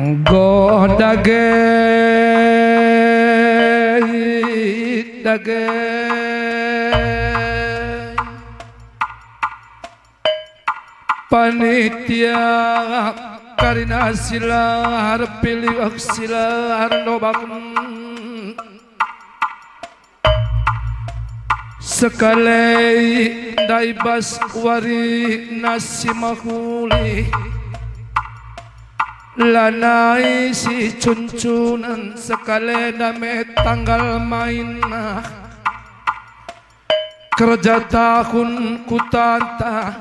Godage dage panitia karina silar pilih silar nobakun sekali daibas wari nasi mahuli lanai si cuncunan sekali dame tanggal mainah kerja tahun kutanta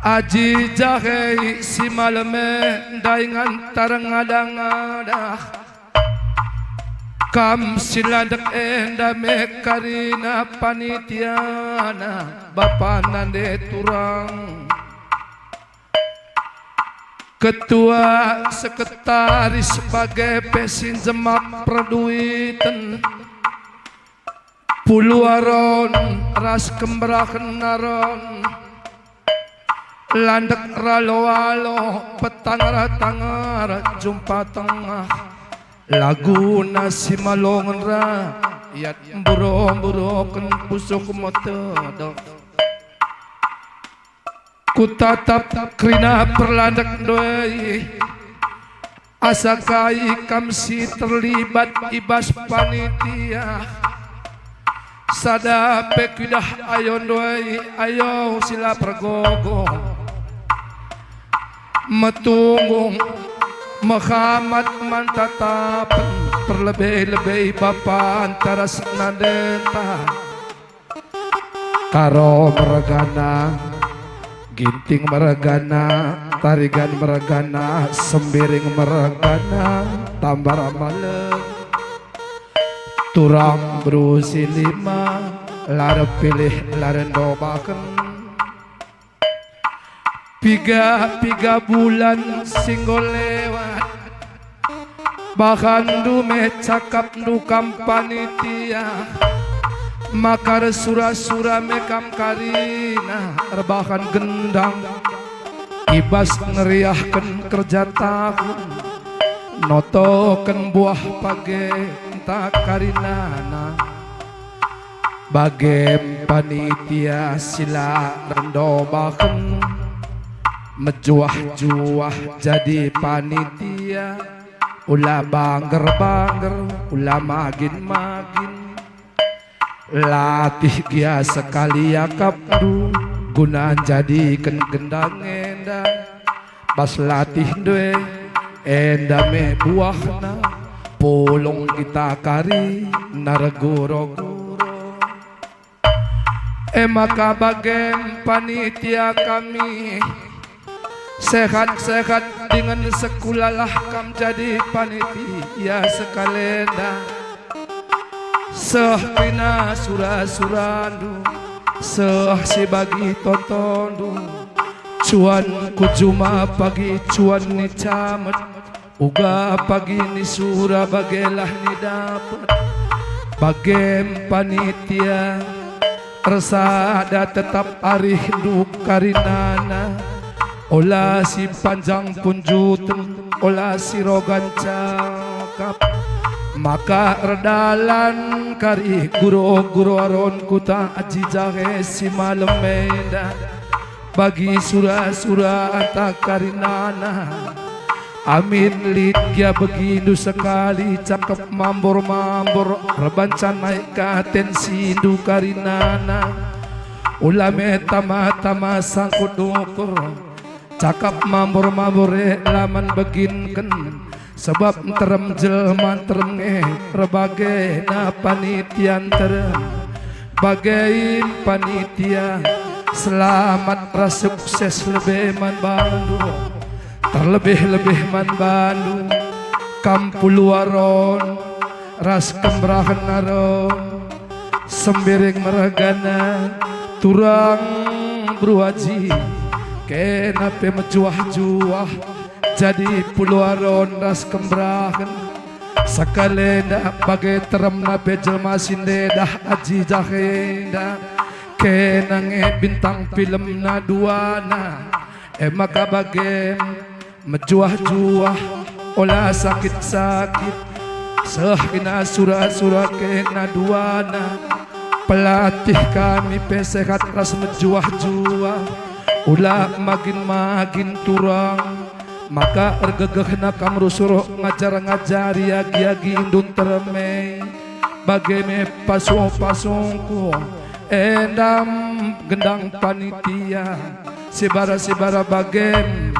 aji jahe si malame daingan tarang-adang-adang kam siladak endame karina panitiana bapanande turang ketua sekretaris sebagai pesin jemak perduitan puluaron ras kemberakan naron landek ralo-alo petangara-tangara jumpa tengah lagu nasi malongan rakyat mburo-mburokan pusuk motodok ku tatap krina perlandak doi asakai kamsi terlibat ibas panitia sada pekudah ayon doi ayo sila pergogo metunggung Muhammad mantatapan terlebih-lebih bapa antara senadenta karo meregana ginting meregana, tarigan meregana, sembiring meregana, tambar malam turang berusi lima, lara pilih lara dobakan piga bulan singgol lewat bahkan dume cakap dukam panitia makar sura-sura mekam karina rebahan gendang ibas ngeriahkan kerja tahun notoken buah page tak karinana bagem panitia sila rendobaken mejuah-juah jadi panitia ulah bangger-bangger ulah magin-magin latih gia sekali yakapdu guna jadikan gendang endang pas latih due endame buahna polong kita kari nargoro-goro maka bagem panitia kami sehat-sehat dengan sekulalah kam jadi panitia sekalenda sehina sura-surandu seh si bagi totondu cuan kujuma pagi cuan ni camet uga pagi ni sura bagelah ni dapat bagem panitia resada tetap arih duk karinana olah si panjang punjuten olah si rogan cakap maka redalan kari guru-guru aron kuta aji jahe si malam meda bagi sura-sura anta karinana amin lidya begitu sekali cakep mambor-mambor rebancan naik ke atensi du karinana ulame tama-tama sangkut dukur cakap mambor-mambor laman beginken sebab terem jelman terenge rebagai na panitian terem bagai panitia selamat rasukses lebih man bandu terlebih-lebih man bandu kampuluaron ras kemberahan naron sembiring meregana turang beruaji kenape mejuah-juah jadi puluaron ras kemberahan sakalenda bagai terem nape jelma sindedah aji jahenda kenange bintang film na duana maka bagem mejuah-juah olah sakit-sakit sehina surah-surah kena duana pelatih kami pesehat ras menjuah-juah ulah makin turang maka ergegehna kamru suruh ngajar-ngajari agi-agi indun termei bageme pasung-pasungku endam gendang panitia sibara-sibara bagem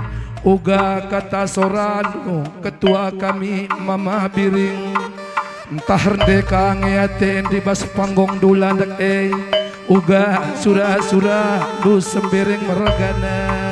uga kata soranu ketua kami mama biring entah rendeka ngeaten di bas panggung dulan uga surah-surah lu sembiring meregana